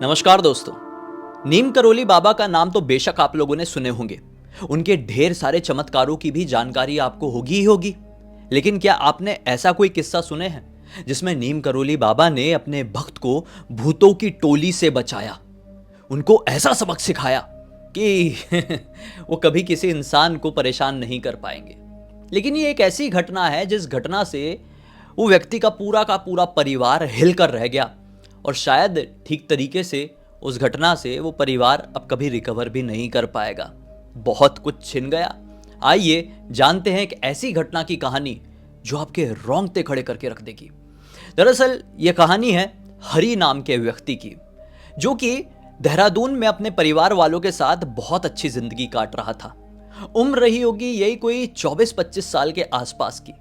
नमस्कार दोस्तों। नीम करोली बाबा का नाम तो बेशक आप लोगों ने सुने होंगे। उनके ढेर सारे चमत्कारों की भी जानकारी आपको होगी ही होगी। लेकिन क्या आपने ऐसा कोई किस्सा सुने हैं जिसमें नीम करोली बाबा ने अपने भक्त को भूतों की टोली से बचाया, उनको ऐसा सबक सिखाया कि वो कभी किसी इंसान को परेशान नहीं कर पाएंगे। लेकिन ये एक ऐसी घटना है जिस घटना से वो व्यक्ति का पूरा परिवार हिलकर रह गया और शायद ठीक तरीके से उस घटना से वो परिवार अब कभी रिकवर भी नहीं कर पाएगा। बहुत कुछ छिन गया। आइए जानते हैं एक ऐसी घटना की कहानी जो आपके रोंगटे खड़े करके रख देगी। दरअसल ये कहानी है हरि नाम के व्यक्ति की, जो कि देहरादून में अपने परिवार वालों के साथ बहुत अच्छी जिंदगी काट रहा था। उम्र रही होगी यही कोई 24-25 साल के आसपास की।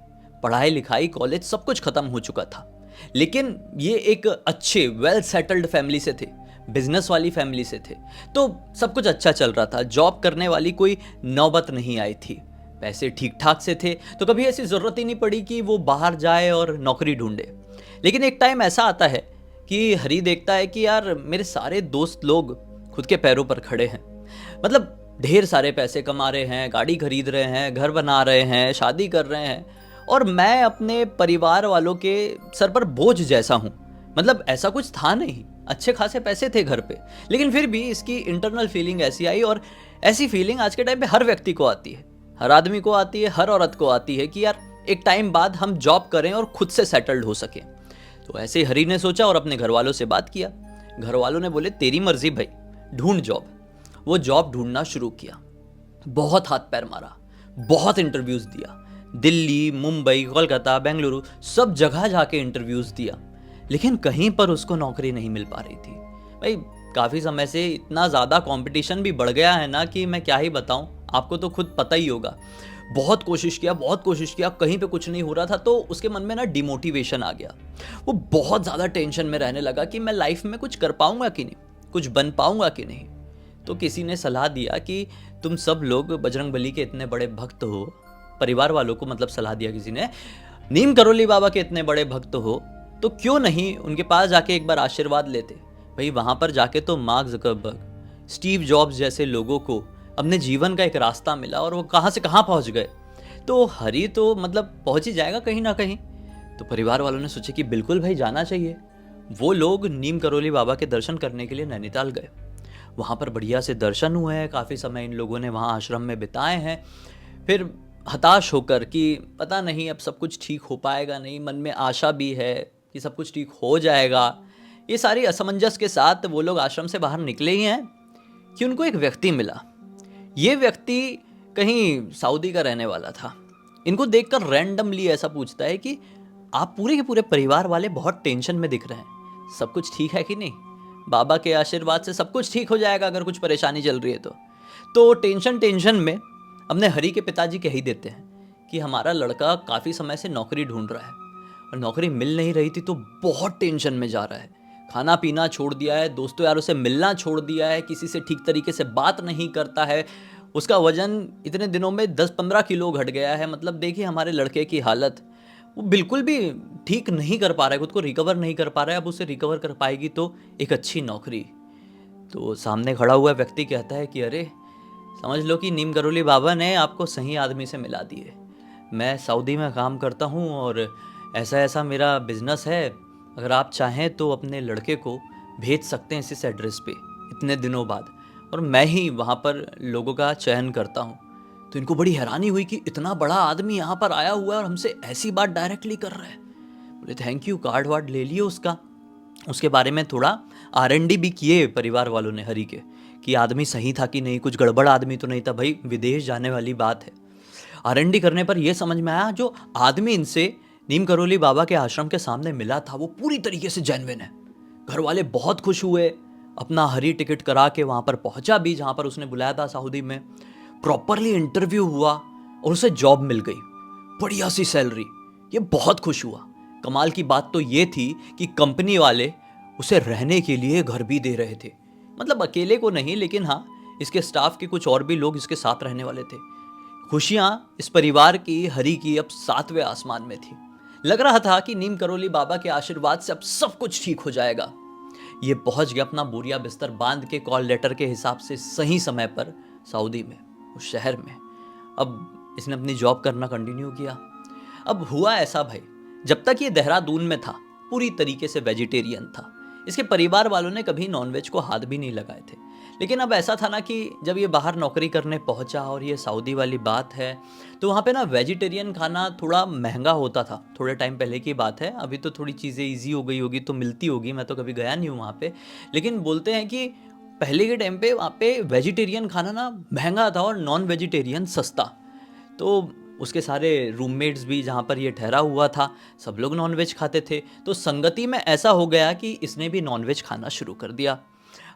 पढ़ाई लिखाई कॉलेज सब कुछ खत्म हो चुका था, लेकिन ये एक अच्छे वेल सेटल्ड फैमिली से थे, बिजनेस वाली फैमिली से थे, तो सब कुछ अच्छा चल रहा था। जॉब करने वाली कोई नौबत नहीं आई थी, पैसे ठीक ठाक से थे, तो कभी ऐसी ज़रूरत ही नहीं पड़ी कि वो बाहर जाए और नौकरी ढूंढे। लेकिन एक टाइम ऐसा आता है कि हरी देखता है कि यार मेरे सारे दोस्त लोग खुद के पैरों पर खड़े हैं, मतलब ढेर सारे पैसे कमा रहे हैं, गाड़ी खरीद रहे हैं, घर बना रहे हैं, शादी कर रहे हैं, और मैं अपने परिवार वालों के सर पर बोझ जैसा हूँ। मतलब ऐसा कुछ था नहीं, अच्छे खासे पैसे थे घर पे, लेकिन फिर भी इसकी इंटरनल फीलिंग ऐसी आई। और ऐसी फीलिंग आज के टाइम पे हर व्यक्ति को आती है, हर आदमी को आती है, हर औरत को आती है कि यार एक टाइम बाद हम जॉब करें और खुद से सेटल्ड हो सके। तो ऐसे ही हरी ने सोचा और अपने घर वालों से बात किया। घर वालों ने बोले तेरी मर्जी भाई, ढूंढ जॉब। वो जॉब ढूंढना शुरू किया, बहुत हाथ पैर मारा, बहुत इंटरव्यूज दिया, दिल्ली, मुंबई, कोलकाता, बेंगलुरु, सब जगह जाके इंटरव्यूज दिया, लेकिन कहीं पर उसको नौकरी नहीं मिल पा रही थी। भाई काफ़ी समय से इतना ज़्यादा कंपटीशन भी बढ़ गया है ना कि मैं क्या ही बताऊं, आपको तो खुद पता ही होगा। बहुत कोशिश किया, कहीं पे कुछ नहीं हो रहा था, तो उसके मन में ना डिमोटिवेशन आ गया। वो बहुत ज़्यादा टेंशन में रहने लगा कि मैं लाइफ में कुछ कर पाऊंगा कि नहीं, कुछ बन पाऊंगा कि नहीं। तो किसी ने सलाह दिया कि तुम सब लोग बजरंगबली के इतने बड़े भक्त हो, परिवार वालों को मतलब सलाह दिया किसी ने, नीम करोली बाबा के इतने बड़े भक्त हो, तो क्यों नहीं उनके पास जाके एक बार आशीर्वाद लेते। भाई वहां पर जाके तो मार्क ज़करबर्ग, स्टीव जॉब्स जैसे लोगों को अपने जीवन का एक रास्ता मिला और वो कहां से कहां पहुंच गए, तो हरी तो मतलब पहुंच ही जाएगा कहीं ना कहीं। तो परिवार वालों ने सोचा कि बिल्कुल भाई जाना चाहिए। वो लोग नीम करोली बाबा के दर्शन करने के लिए नैनीताल गए। वहाँ पर बढ़िया से दर्शन हुए हैं, काफ़ी समय इन लोगों ने वहाँ आश्रम में बिताए हैं। फिर हताश होकर कि पता नहीं अब सब कुछ ठीक हो पाएगा नहीं, मन में आशा भी है कि सब कुछ ठीक हो जाएगा, ये सारी असमंजस के साथ वो लोग आश्रम से बाहर निकले ही हैं कि उनको एक व्यक्ति मिला। ये व्यक्ति कहीं सऊदी का रहने वाला था। इनको देखकर रैंडमली ऐसा पूछता है कि आप पूरे के पूरे परिवार वाले बहुत टेंशन में दिख रहे हैं, सब कुछ ठीक है कि नहीं? बाबा के आशीर्वाद से सब कुछ ठीक हो जाएगा अगर कुछ परेशानी चल रही है तो टेंशन में अपने हरी के पिताजी कह ही देते हैं कि हमारा लड़का काफ़ी समय से नौकरी ढूंढ रहा है और नौकरी मिल नहीं रही थी, तो बहुत टेंशन में जा रहा है। खाना पीना छोड़ दिया है, दोस्तों यारों से मिलना छोड़ दिया है, किसी से ठीक तरीके से बात नहीं करता है। उसका वजन इतने दिनों में 10-15 किलो घट गया है। मतलब देखिए हमारे लड़के की हालत, वो बिल्कुल भी ठीक नहीं कर पा रहा है, खुद को रिकवर नहीं कर पा रहा है। अब उसे रिकवर कर पाएगी तो एक अच्छी नौकरी। तो सामने खड़ा हुआ व्यक्ति कहता है कि अरे समझ लो कि नीम करोली बाबा ने आपको सही आदमी से मिला दिए। मैं सऊदी में काम करता हूँ और ऐसा ऐसा मेरा बिजनेस है, अगर आप चाहें तो अपने लड़के को भेज सकते हैं इस एड्रेस पे इतने दिनों बाद, और मैं ही वहाँ पर लोगों का चयन करता हूँ। तो इनको बड़ी हैरानी हुई कि इतना बड़ा आदमी यहाँ पर आया हुआ है और हमसे ऐसी बात डायरेक्टली कर रहा है। बोले थैंक यू, कार्ड वार्ड ले लिए उसका। उसके बारे में थोड़ा R&D भी किए परिवार वालों ने हरी के, कि आदमी सही था कि नहीं, कुछ गड़बड़ आदमी तो नहीं था। भाई विदेश जाने वाली बात है। R&D करने पर यह समझ में आया जो आदमी इनसे नीम करोली बाबा के आश्रम के सामने मिला था वो पूरी तरीके से जेन्युइन है। घर वाले बहुत खुश हुए, अपना हरी टिकट करा के वहाँ पर पहुँचा भी जहाँ पर उसने बुलाया था सऊदी में। प्रॉपरली इंटरव्यू हुआ और उसे जॉब मिल गई, बढ़िया सी सैलरी। ये बहुत खुश हुआ। कमाल की बात तो ये थी कि कंपनी वाले उसे रहने के लिए घर भी दे रहे थे। मतलब अकेले को नहीं, लेकिन हाँ इसके स्टाफ के कुछ और भी लोग इसके साथ रहने वाले थे। खुशियाँ इस परिवार की, हरी की, अब 7वें आसमान में थी। लग रहा था कि नीम करोली बाबा के आशीर्वाद से अब सब कुछ ठीक हो जाएगा। ये पहुंच गया अपना बोरिया बिस्तर बांध के कॉल लेटर के हिसाब से सही समय पर सऊदी में, उस शहर में। अब इसने अपनी जॉब करना कंटिन्यू किया। अब हुआ ऐसा भाई, जब तक ये देहरादून में था पूरी तरीके से वेजिटेरियन था। इसके परिवार वालों ने कभी नॉनवेज को हाथ भी नहीं लगाए थे। लेकिन अब ऐसा था ना कि जब ये बाहर नौकरी करने पहुंचा और ये सऊदी वाली बात है, तो वहाँ पे ना वेजिटेरियन खाना थोड़ा महंगा होता था। थोड़े टाइम पहले की बात है, अभी तो थोड़ी चीज़ें ईजी हो गई होगी तो मिलती होगी, मैं तो कभी गया नहीं हूँ वहाँ पे। लेकिन बोलते हैं कि पहले के टाइम पे वहाँ पे वेजिटेरियन खाना ना महंगा था और नॉन वेजिटेरियन सस्ता। तो उसके सारे रूममेट्स भी जहाँ पर ये ठहरा हुआ था, सब लोग नॉनवेज खाते थे। तो संगति में ऐसा हो गया कि इसने भी नॉनवेज खाना शुरू कर दिया।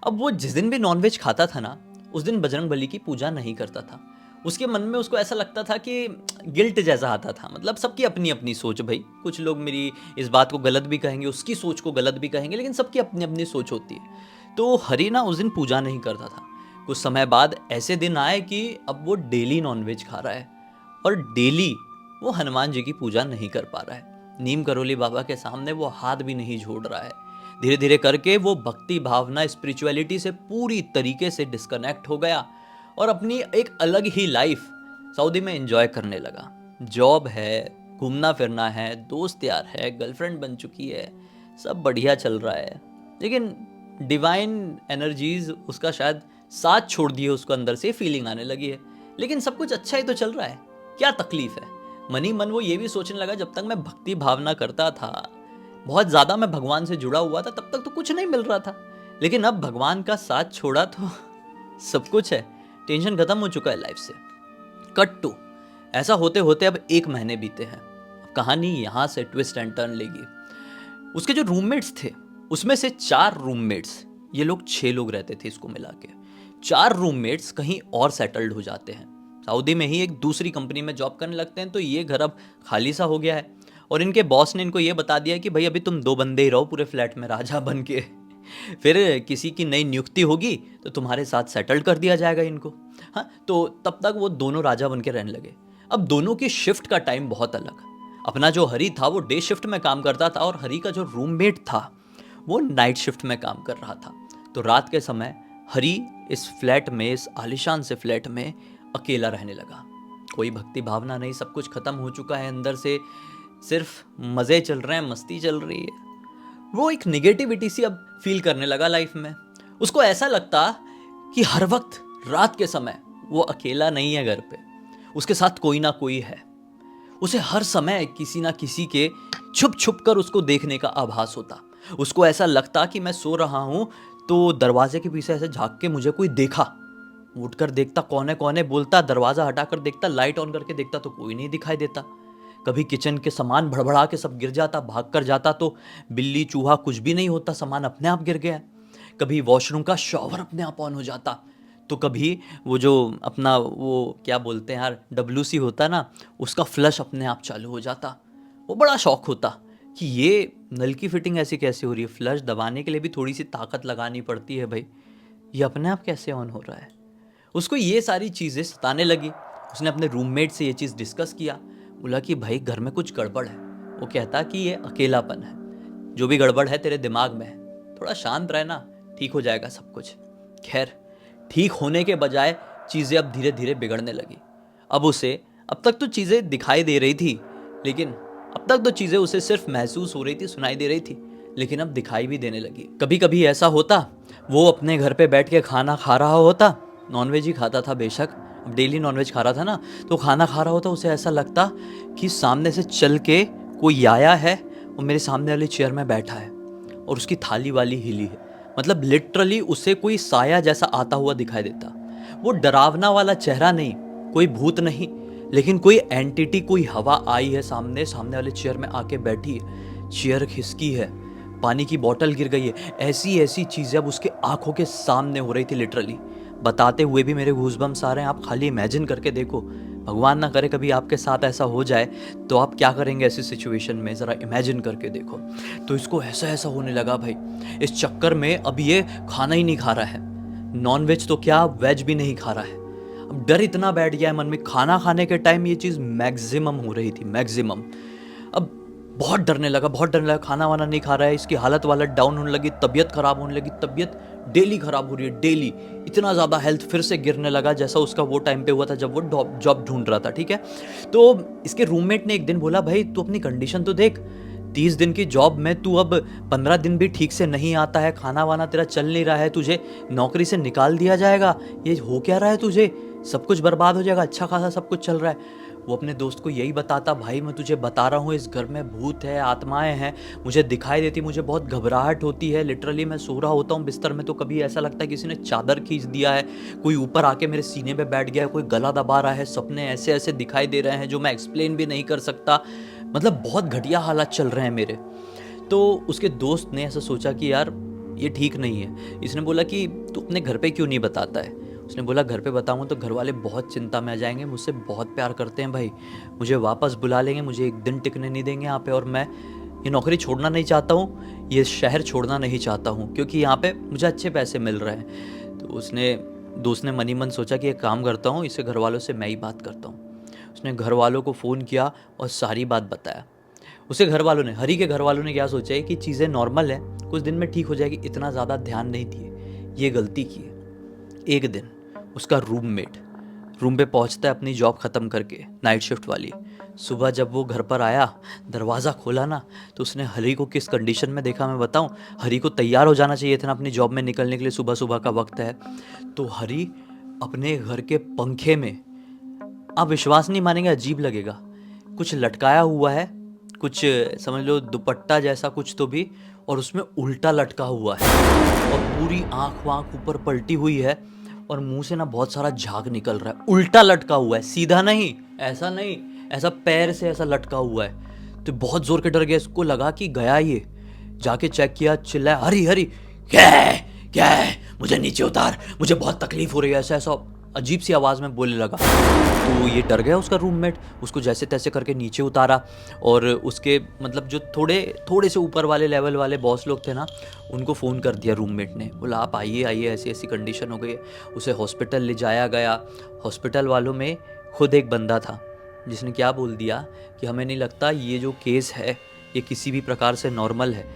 अब वो जिस दिन भी नॉनवेज खाता था ना, उस दिन बजरंगबली की पूजा नहीं करता था। उसके मन में उसको ऐसा लगता था कि गिल्ट जैसा आता था। मतलब सबकी अपनी अपनी सोच भाई, कुछ लोग मेरी इस बात को गलत भी कहेंगे, उसकी सोच को गलत भी कहेंगे, लेकिन सबकी अपनी अपनी सोच होती है। तो हरी ना उस दिन पूजा नहीं करता था। कुछ समय बाद ऐसे दिन आए कि अब वो डेली नॉनवेज खा रहा है और डेली वो हनुमान जी की पूजा नहीं कर पा रहा है। नीम करोली बाबा के सामने वो हाथ भी नहीं जोड़ रहा है। धीरे धीरे करके वो भक्ति भावना स्पिरिचुअलिटी से पूरी तरीके से डिस्कनेक्ट हो गया और अपनी एक अलग ही लाइफ सऊदी में एंजॉय करने लगा। जॉब है, घूमना फिरना है, दोस्त यार है, गर्लफ्रेंड बन चुकी है, सब बढ़िया चल रहा है। लेकिन डिवाइन एनर्जीज उसका शायद साथ छोड़ दिए, उसको अंदर से फीलिंग आने लगी है। लेकिन सब कुछ अच्छा ही तो चल रहा है, क्या तकलीफ है। मन ही मन वो ये भी सोचने लगा, जब तक मैं भक्ति भावना करता था, बहुत ज़्यादा मैं भगवान से जुड़ा हुआ था, तब तक तो कुछ नहीं मिल रहा था। लेकिन अब भगवान का साथ छोड़ा तो सब कुछ है, टेंशन खत्म हो चुका है लाइफ से। कट टू ऐसा होते होते अब 1 महीने बीते हैं। अब कहानी यहाँ से ट्विस्ट एंड टर्न लेगी। उसके जो रूममेट्स थे, उसमें से 4 रूममेट्स, ये लोग 6 लोग रहते थे इसको मिला के, 4 रूममेट्स कहीं और सेटल्ड हो जाते हैं। सऊदी में ही एक दूसरी कंपनी में जॉब करने लगते हैं। तो ये घर अब खाली सा हो गया है और इनके बॉस ने इनको ये बता दिया कि भाई अभी तुम 2 बंदे ही रहो पूरे फ्लैट में राजा बन के, फिर किसी की नई नियुक्ति होगी तो तुम्हारे साथ सेटल कर दिया जाएगा इनको। हाँ, तो तब तक वो दोनों राजा बन के रहने लगे। अब दोनों की शिफ्ट का टाइम बहुत अलग। अपना जो हरी था वो डे शिफ्ट में काम करता था और हरी का जो रूममेट था वो नाइट शिफ्ट में काम कर रहा था। तो रात के समय हरी इस फ्लैट में, इस आलिशान से फ्लैट में अकेला रहने लगा। कोई भक्ति भावना नहीं, सब कुछ खत्म हो चुका है अंदर से, सिर्फ मज़े चल रहे हैं, मस्ती चल रही है। वो एक निगेटिविटी सी अब फील करने लगा लाइफ में। उसको ऐसा लगता कि हर वक्त रात के समय वो अकेला नहीं है घर पे, उसके साथ कोई ना कोई है। उसे हर समय किसी ना किसी के छुप छुप कर उसको देखने का आभास होता। उसको ऐसा लगता कि मैं सो रहा हूँ तो दरवाजे के पीछे ऐसे झांक के मुझे कोई देखा। उठकर देखता कौन है, बोलता, दरवाज़ा हटाकर देखता, लाइट ऑन करके देखता तो कोई नहीं दिखाई देता। कभी किचन के सामान भड़बड़ा के सब गिर जाता, भाग कर जाता तो बिल्ली चूहा कुछ भी नहीं होता, सामान अपने आप गिर गया। कभी वॉशरूम का शॉवर अपने आप ऑन हो जाता, तो कभी वो जो अपना वो क्या बोलते हैं यार, WC होता ना, उसका फ्लश अपने आप चालू हो जाता। वो बड़ा शौक होता कि ये नल की फिटिंग ऐसी कैसे हो रही है, फ्लश दबाने के लिए भी थोड़ी सी ताकत लगानी पड़ती है भाई, ये अपने आप कैसे ऑन हो रहा है। उसको ये सारी चीज़ें सताने लगी। उसने अपने रूममेट से ये चीज़ डिस्कस किया, बोला कि भाई घर में कुछ गड़बड़ है। वो कहता कि ये अकेलापन है, जो भी गड़बड़ है तेरे दिमाग में है, थोड़ा शांत रहना, ठीक हो जाएगा सब कुछ। खैर, ठीक होने के बजाय चीज़ें अब धीरे धीरे बिगड़ने लगी। अब तक तो चीज़ें दिखाई दे रही थी, लेकिन अब तक तो चीज़ें उसे सिर्फ महसूस हो रही थी, सुनाई दे रही थी, लेकिन अब दिखाई भी देने लगी। कभी कभी ऐसा होता, वो अपने घर पे बैठ के खाना खा रहा होता, नॉनवेज ही खाता था बेशक, अब डेली नॉनवेज खा रहा था ना, तो खाना खा रहा होता, उसे ऐसा लगता कि सामने से चल के कोई आया है और मेरे सामने वाली चेयर में बैठा है और उसकी थाली वाली हिली है। मतलब लिटरली उसे कोई साया जैसा आता हुआ दिखाई देता। वो डरावना वाला चेहरा नहीं, कोई भूत नहीं, लेकिन कोई एंटिटी, कोई हवा आई है सामने वाले चेयर में आके बैठी है, चेयर खिसकी है, पानी की बोतल गिर गई है। ऐसी ऐसी चीज़ें अब उसके आंखों के सामने हो रही थी। लिटरली बताते हुए भी मेरे गूज़बम्स आ रहे हैं। आप खाली इमेजिन करके देखो, भगवान ना करे कभी आपके साथ ऐसा हो जाए तो आप क्या करेंगे ऐसी सिचुएशन में, ज़रा इमेजिन करके देखो। तो इसको ऐसा ऐसा होने लगा भाई। इस चक्कर में अब ये खाना ही नहीं खा रहा है, नॉन वेज तो क्या वेज भी नहीं खा रहा है। अब डर इतना बैठ गया है मन में, खाना खाने के टाइम ये चीज़ मैक्सिमम हो रही थी, मैक्सिमम। अब बहुत डरने लगा, बहुत डरने लगा, खाना वाना नहीं खा रहा है, इसकी हालत वालत डाउन होने लगी, तबीयत खराब होने लगी, तबीयत डेली खराब हो रही है, डेली। इतना ज़्यादा हेल्थ फिर से गिरने लगा जैसा उसका वो टाइम पे हुआ था जब वो जॉब ढूंढ रहा था, ठीक है। तो इसके रूममेट ने एक दिन बोला, भाई तू अपनी कंडीशन तो देख, 30 दिन की जॉब में तू अब 15 दिन भी ठीक से नहीं आता है, खाना वाना तेरा चल नहीं रहा है, तुझे नौकरी से निकाल दिया जाएगा, ये हो क्या रहा है तुझे, सब कुछ बर्बाद हो जाएगा, अच्छा खासा सब कुछ चल रहा है। वो अपने दोस्त को यही बताता, भाई मैं तुझे बता रहा हूँ इस घर में भूत है, आत्माएं हैं, मुझे दिखाई देती, मुझे बहुत घबराहट होती है, लिटरली मैं सो रहा होता हूँ बिस्तर में तो कभी ऐसा लगता है किसी ने चादर खींच दिया है, कोई ऊपर आके मेरे सीने पे बैठ गया है, कोई गला दबा रहा है, सपने ऐसे ऐसे दिखाई दे रहे हैं जो मैं एक्सप्लेन भी नहीं कर सकता, मतलब बहुत घटिया हालात चल रहे हैं मेरे। तो उसके दोस्त ने ऐसा सोचा कि यार ये ठीक नहीं है। इसने बोला कि तू अपने घर पे क्यों नहीं बताता है। उसने बोला घर पे बताऊंगा तो घर वाले बहुत चिंता में आ जाएंगे, मुझसे बहुत प्यार करते हैं भाई, मुझे वापस बुला लेंगे, मुझे एक दिन टिकने नहीं देंगे यहाँ पे, और मैं ये नौकरी छोड़ना नहीं चाहता हूँ, ये शहर छोड़ना नहीं चाहता हूँ, क्योंकि यहाँ पे मुझे अच्छे पैसे मिल रहे हैं। तो उसने दोस्त ने मनी मन सोचा कि एक काम करता हूँ, इससे घर वालों से मैं ही बात करता हूँ। उसने घर वालों को फ़ोन किया और सारी बात बताया। उसे घर वालों ने, हरी के घर वालों ने क्या सोचा है कि चीज़ें नॉर्मल है, कुछ दिन में ठीक हो जाएगी, इतना ज़्यादा ध्यान नहीं दिए, ये गलती की है। एक दिन उसका रूममेट रूम पे पहुंचता है अपनी जॉब ख़त्म करके, नाइट शिफ्ट वाली। सुबह जब वो घर पर आया, दरवाज़ा खोला ना, तो उसने हरी को किस कंडीशन में देखा मैं बताऊं। हरी को तैयार हो जाना चाहिए था ना अपनी जॉब में निकलने के लिए, सुबह सुबह का वक्त है। तो हरी अपने घर के पंखे में, आप विश्वास नहीं मानेंगे, अजीब लगेगा, कुछ लटकाया हुआ है, कुछ समझ लो दुपट्टा जैसा कुछ तो भी, और उसमें उल्टा लटका हुआ है, और पूरी आँख वाँख ऊपर पलटी हुई है, और मुंह से ना बहुत सारा झाग निकल रहा है, उल्टा लटका हुआ है, सीधा नहीं, ऐसा नहीं, ऐसा पैर से ऐसा लटका हुआ है। तो बहुत जोर के डर गया, इसको लगा कि गया ये, जाके चेक किया, चिल्लाया, हरी हरी क्या है, क्या है, मुझे नीचे उतार, मुझे बहुत तकलीफ हो रही है, ऐसा ऐसा अजीब सी आवाज़ में बोलने लगा। तो ये डर गया उसका रूममेट, उसको जैसे तैसे करके नीचे उतारा, और उसके मतलब जो थोड़े से ऊपर वाले लेवल वाले बॉस लोग थे ना, उनको फ़ोन कर दिया रूममेट ने, बोला आप आइए आइए, ऐसी ऐसी कंडीशन हो गई है। उसे हॉस्पिटल ले जाया गया। हॉस्पिटल वालों में खुद एक बंदा था जिसने क्या बोल दिया कि हमें नहीं लगता ये जो केस है ये किसी भी प्रकार से नॉर्मल है,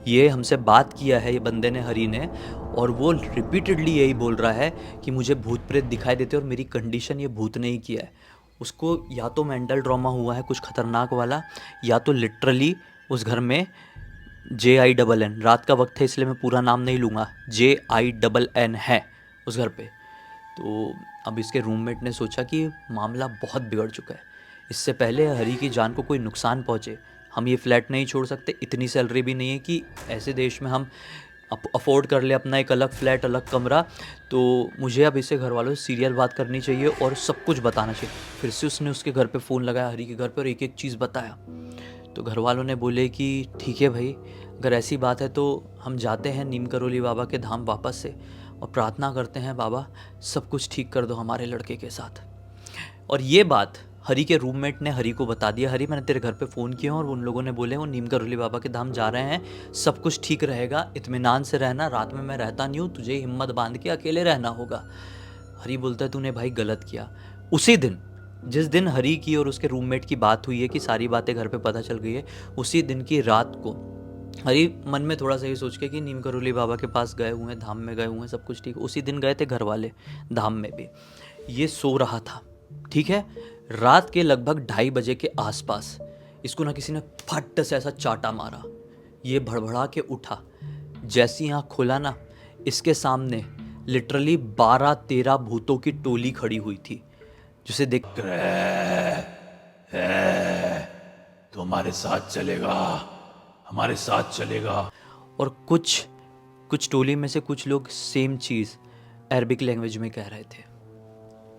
ये हमसे बात किया है ये बंदे ने, हरी ने, और वो रिपीटेडली यही बोल रहा है कि मुझे भूत प्रेत दिखाई देते और मेरी कंडीशन ये भूत ने ही किया है। उसको या तो मेंटल ट्रॉमा हुआ है कुछ खतरनाक वाला, या तो लिटरली उस घर में JINN, रात का वक्त है इसलिए मैं पूरा नाम नहीं लूँगा, JINN है उस घर पे। तो अब इसके रूममेट ने सोचा कि मामला बहुत बिगड़ चुका है, इससे पहले हरी की जान को कोई नुकसान पहुँचे, हम ये फ्लैट नहीं छोड़ सकते, इतनी सैलरी भी नहीं है कि ऐसे देश में हम अफोर्ड कर ले अपना एक अलग फ्लैट, अलग कमरा। तो मुझे अब इसे घर वालों से सीरियल बात करनी चाहिए और सब कुछ बताना चाहिए। फिर से उसने उसके घर पे फ़ोन लगाया, हरी के घर पे, और एक एक चीज़ बताया। तो घर वालों ने बोले कि ठीक है भाई, अगर ऐसी बात है तो हम जाते हैं नीम करोली बाबा के धाम वापस से, और प्रार्थना करते हैं बाबा सब कुछ ठीक कर दो हमारे लड़के के साथ। और ये बात हरी के रूममेट ने हरी को बता दिया, हरी मैंने तेरे घर पे फ़ोन किया और उन लोगों ने बोले वो नीम करोली बाबा के धाम जा रहे हैं, सब कुछ ठीक रहेगा, इत्मीनान से रहना, रात में मैं रहता नहीं हूँ, तुझे हिम्मत बांध के अकेले रहना होगा। हरी बोलता है तूने भाई गलत किया। उसी दिन, जिस दिन हरी की और उसके रूममेट की बात हुई है कि सारी बातें घर पे पता चल गई है, उसी दिन की रात को हरी मन में थोड़ा सा ये सोच के कि नीम करोली बाबा के पास गए हुए हैं, धाम में गए हुए हैं, सब कुछ ठीक, उसी दिन गए थे घर वाले धाम में भी। ये सो रहा था, ठीक है, रात के लगभग 2:30 बजे के आसपास इसको ना किसी ने फट से ऐसा चाटा मारा, ये भड़बड़ा के उठा, जैसी आँख खोला ना, इसके सामने लिटरली 12-13 भूतों की टोली खड़ी हुई थी, जिसे देख तुम्हारे साथ चलेगा, हमारे साथ चलेगा। और कुछ टोली में से कुछ लोग सेम चीज़ अरबिक लैंग्वेज में कह रहे थे।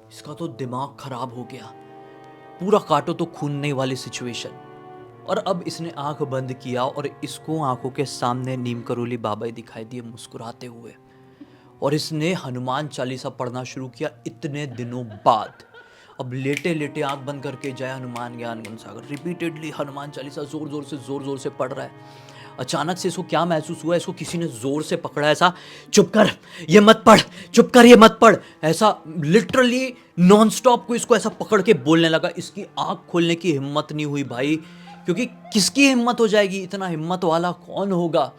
इसका तो दिमाग खराब हो गया, पूरा काटो तो खूनने वाली सिचुएशन। और अब इसने आंख बंद किया और इसको आंखों के सामने नीम करोली बाबा ही दिखाई दिए मुस्कुराते हुए, और इसने हनुमान चालीसा पढ़ना शुरू किया इतने दिनों बाद। अब लेटे लेटे आंख बंद करके जय हनुमान ज्ञान गुण सागर रिपीटेडली हनुमान चालीसा जोर जोर से पढ़ रहा है। अचानक से इसको क्या महसूस हुआ, इसको किसी ने जोर से पकड़ा, ऐसा चुप कर ये मत पढ़, चुप कर ये मत पढ़, ऐसा लिटरली नॉन स्टॉप को इसको ऐसा पकड़ के बोलने लगा। इसकी आंख खोलने की हिम्मत नहीं हुई भाई, क्योंकि किसकी हिम्मत हो जाएगी, इतना हिम्मत वाला कौन होगा।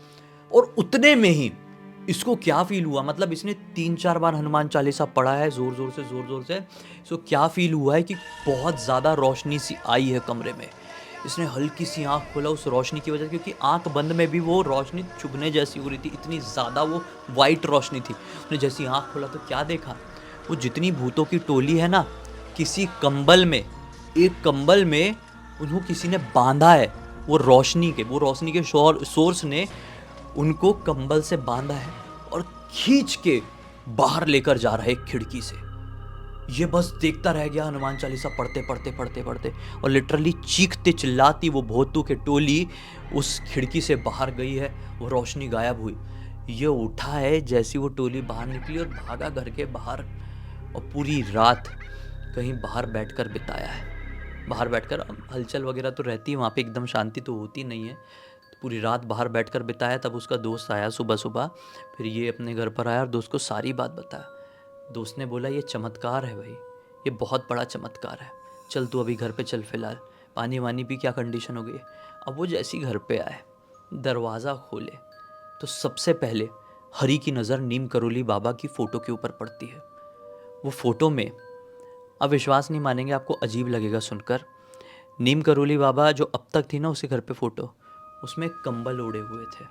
और उतने में ही इसको क्या फील हुआ, मतलब इसने 3-4 बार हनुमान चालीसा पढ़ा है जोर जोर से। इसको क्या फील हुआ है कि बहुत ज़्यादा रोशनी सी आई है कमरे में। इसने हल्की सी आंख खोला उस रोशनी की वजह से, क्योंकि आंख बंद में भी वो रोशनी चुभने जैसी हो रही थी, इतनी ज़्यादा वो वाइट रोशनी थी। उसने जैसी आंख खोला तो क्या देखा, वो जितनी भूतों की टोली है ना, किसी कंबल में, एक कंबल में उन्होंने किसी ने बांधा है। वो रोशनी के सोर्स ने उनको कंबल से बांधा है और खींच के बाहर लेकर जा रहा है एक खिड़की से। ये बस देखता रह गया हनुमान चालीसा पढ़ते और लिटरली चीखते चिल्लाती वो भूतों के टोली उस खिड़की से बाहर गई है। वो रोशनी गायब हुई। ये उठा है जैसी वो टोली बाहर निकली और भागा घर के बाहर, और पूरी रात कहीं बाहर बैठकर बिताया है। बाहर बैठकर हलचल वगैरह तो रहती है वहाँ पे, एकदम शांति तो होती नहीं है। तो पूरी रात बाहर बैठकर बिताया। तब उसका दोस्त आया सुबह, फिर ये अपने घर पर आया और दोस्त को सारी बात बताया। दोस्त ने बोला ये चमत्कार है भाई, ये बहुत बड़ा चमत्कार है, चल तू अभी घर पे चल, फिलहाल पानी वानी पी, क्या कंडीशन हो गई है। अब वो जैसी घर पे आए, दरवाज़ा खोले तो सबसे पहले हरी की नज़र नीम करोली बाबा की फ़ोटो के ऊपर पड़ती है। वो फ़ोटो में, अब विश्वास नहीं मानेंगे, आपको अजीब लगेगा सुनकर, नीम करोली बाबा जो अब तक थी ना उसके घर पे फ़ोटो, उसमें कंबल ओढ़े हुए थे।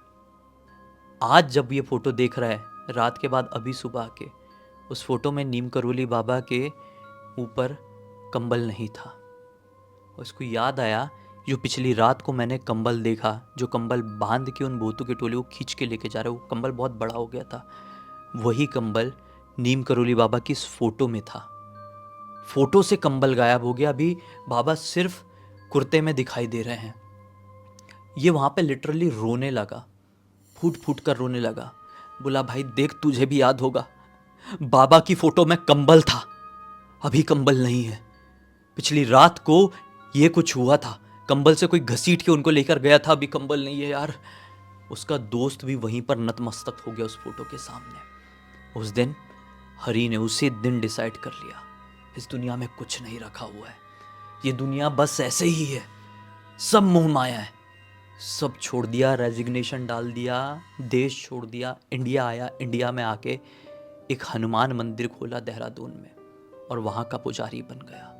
आज जब ये फ़ोटो देख रहा है रात के बाद, अभी सुबह के, उस फोटो में नीम करोली बाबा के ऊपर कंबल नहीं था। उसको याद आया जो पिछली रात को मैंने कंबल देखा, जो कंबल बांध के उन भूतों की टोली को खींच के लेके जा रहे, वो कंबल बहुत बड़ा हो गया था। वही कंबल नीम करोली बाबा की इस फोटो में था। फोटो से कंबल गायब हो गया, अभी बाबा सिर्फ कुर्ते में दिखाई दे रहे हैं। ये वहाँ पे लिटरली रोने लगा, फूट फूट कर रोने लगा। बोला भाई देख, तुझे भी याद होगा, बाबा की फोटो में कंबल था, अभी कंबल नहीं है। पिछली रात को ये कुछ हुआ था, कंबल से कोई घसीट के उनको लेकर गया था, अभी कंबल नहीं है यार। उसका दोस्त भी वहीं पर नतमस्तक हो गया उस फोटो के सामने। उस दिन हरी ने उसी दिन डिसाइड कर लिया, इस दुनिया में कुछ नहीं रखा हुआ है, ये दुनिया बस ऐसे ही है, सब मोह माया है। सब छोड़ दिया, रेजिग्नेशन डाल दिया, देश छोड़ दिया, इंडिया आया। इंडिया में आके एक हनुमान मंदिर खोला देहरादून में और वहाँ का पुजारी बन गया।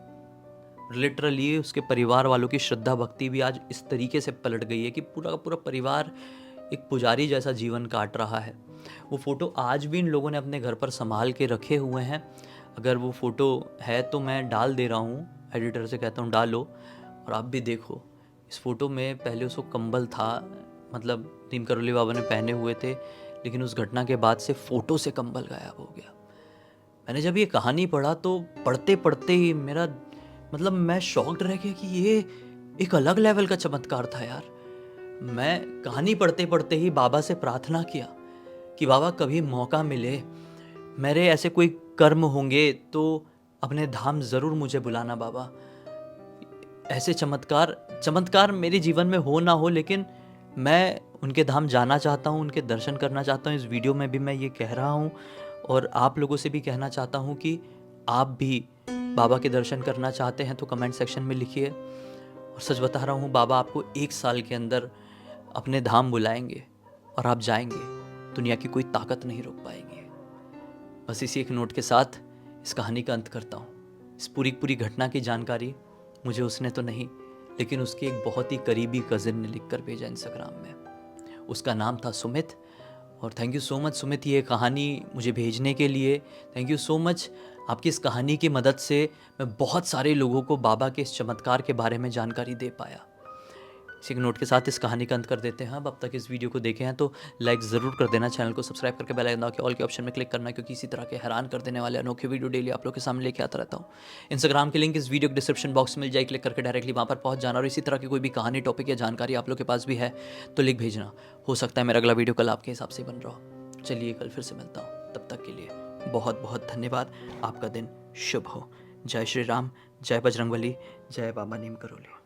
लिटरली उसके परिवार वालों की श्रद्धा भक्ति भी आज इस तरीके से पलट गई है कि पूरा का पूरा परिवार एक पुजारी जैसा जीवन काट रहा है। वो फ़ोटो आज भी इन लोगों ने अपने घर पर संभाल के रखे हुए हैं। अगर वो फ़ोटो है तो मैं डाल दे रहा हूँ, एडिटर से कहता हूँ डालो, और आप भी देखो। इस फ़ोटो में पहले उसको कंबल था, मतलब नीम करोली बाबा ने पहने हुए थे, लेकिन उस घटना के बाद से फ़ोटो से कंबल गायब हो गया। मैंने जब ये कहानी पढ़ा तो पढ़ते पढ़ते ही मेरा, मतलब मैं शॉक्ड रह गया कि ये एक अलग लेवल का चमत्कार था यार। मैं कहानी पढ़ते पढ़ते ही बाबा से प्रार्थना किया कि बाबा कभी मौका मिले, मेरे ऐसे कोई कर्म होंगे तो अपने धाम ज़रूर मुझे बुलाना बाबा। ऐसे चमत्कार मेरे जीवन में हो ना हो, लेकिन मैं उनके धाम जाना चाहता हूँ, उनके दर्शन करना चाहता हूँ। इस वीडियो में भी मैं ये कह रहा हूँ और आप लोगों से भी कहना चाहता हूँ कि आप भी बाबा के दर्शन करना चाहते हैं तो कमेंट सेक्शन में लिखिए। और सच बता रहा हूँ, बाबा आपको 1 साल के अंदर अपने धाम बुलाएंगे और आप जाएंगे, दुनिया की कोई ताकत नहीं रोक पाएगी। बस इसी एक नोट के साथ इस कहानी का अंत करता हूँ। इस पूरी घटना की जानकारी मुझे उसने तो नहीं, लेकिन उसके एक बहुत ही करीबी कज़िन ने लिख कर भेजा इंस्टाग्राम में। उसका नाम था सुमित। और thank you so much Sumit ये कहानी मुझे भेजने के लिए। Thank you so much. आपकी इस कहानी की मदद से मैं बहुत सारे लोगों को बाबा के इस चमत्कार के बारे में जानकारी दे पाया। इसी नोट के साथ इस कहानी का अंत कर देते हैं। अब तक इस वीडियो को देखे हैं तो लाइक ज़रूर कर देना, चैनल को सब्सक्राइब करके बेल आइकन दबा के ऑल के ऑप्शन में क्लिक करना, क्योंकि इसी तरह के हैरान कर देने वाले अनोखे वीडियो डेली आप लोग के सामने लेके आता रहता हूँ। इंस्टाग्राम की लिंक इस वीडियो के डिस्क्रिप्शन बॉक्स में मिल जाए, क्लिक करके डायरेक्टली वहाँ पर पहुँच जाना। और इसी तरह की कोई भी कहानी, टॉपिक या जानकारी आप लोग के पास भी है तो लिख भेजना। हो सकता है मेरा अगला वीडियो कल आपके हिसाब से बन रहा हो। चलिए कल फिर से मिलता हूँ, तब तक के लिए बहुत बहुत धन्यवाद। आपका दिन शुभ हो। जय श्री राम, जय बजरंगबली, जय बाबा नीम करोली।